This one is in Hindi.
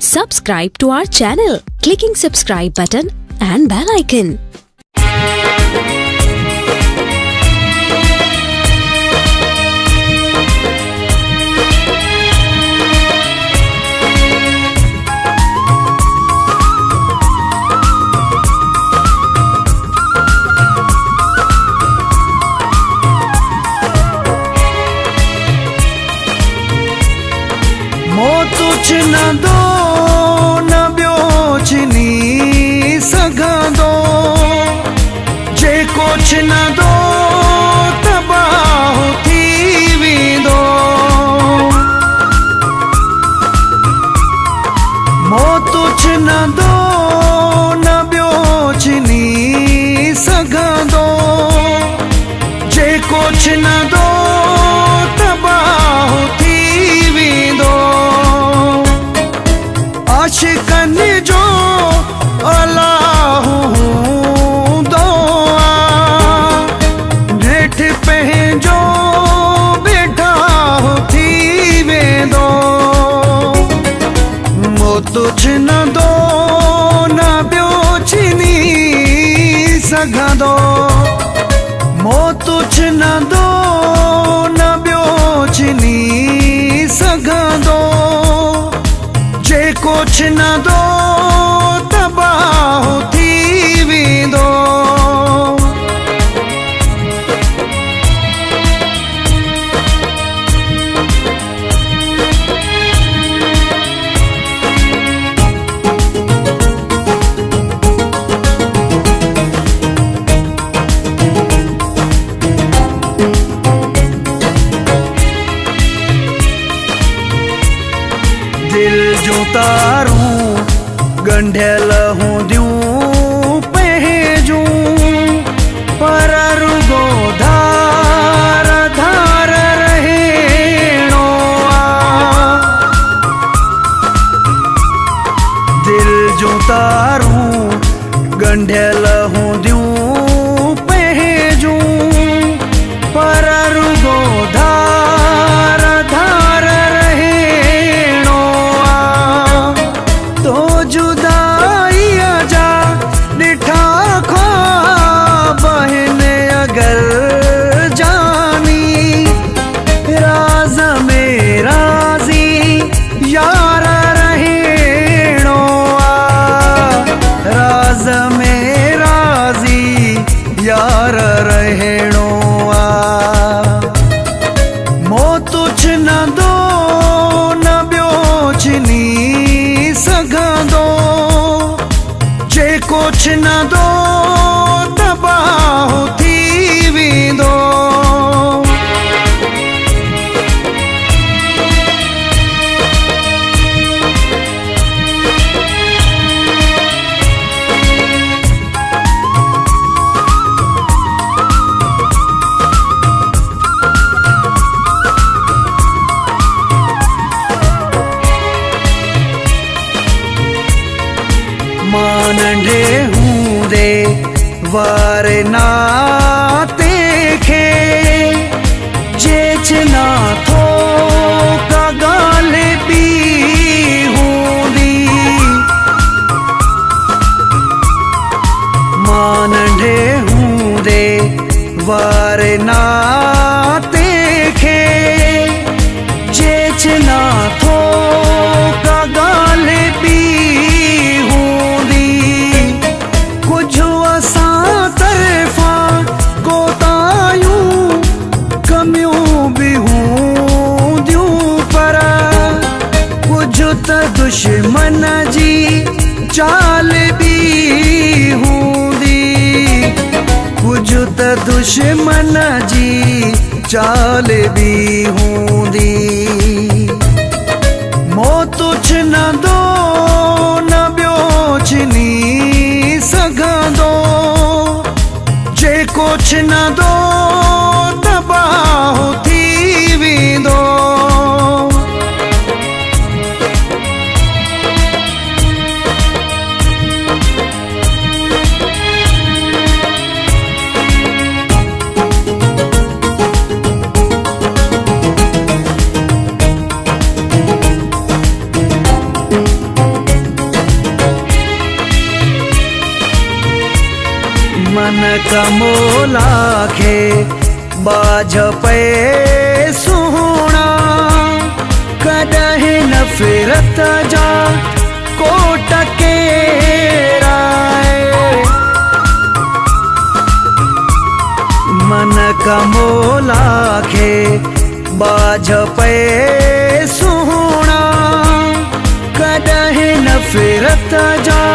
Subscribe to our channel, clicking subscribe button and bell icon. कुछ न दो न ॿियो छिनी सघंदो जे कुछ न दो तबाह थी वेंदो मौत कुछ न दो न ॿियो छिनी सघंदो जे कुछ न दो तबाह थी वेंदो आशिकन जो अल्लाह हूंदो नेठ पंहिंजो वेठा थी वेंदो मौत छिनंदो न ॿियो छिनी सघंदो मौत छिनंदो न ॿियो छिनी सघंदो जे कुछ न दो तबाह थी वेंदो दिल जो तारूं गंढियल हूंदियूं पंहिंजूं पर रुगो धार धार रहणो दिल जो तारूं गंढियल हूंदियूं पंहिंजूं पर रुगो धार धार रहणो तो जुदाईअ जा ॾिठा ख्वाब आहिनि अगर जानी राज़ में राज़ी यार रहणो राज़ में राज़ी यार रहणो मौत छिनंदो न ॿियो छिनी सघंदो जे कुछ न दो तबाह थी वेंदो मां नंढे हूंदे वारे नाते खे जेच ना थो का ॻाल्हि ॿी हूंदी मां नंढे हूंदे वारे नाते खे जेच ना थो का ॻाल्हि ॿी दुश्मन जी चाल भी हूंदी कुछ त दुश्मन जी चाल भी हूंदी मौत छिनंदो न ॿियो छिनी सघंदो जे कुछ न दो तबाह थी वेंदो कमोला खे बाझ पे सुहणा कॾहिं न फिरत जा कोट केराए मन कमोला खे बाझ पे सुहणा कॾहिं न फिरत जा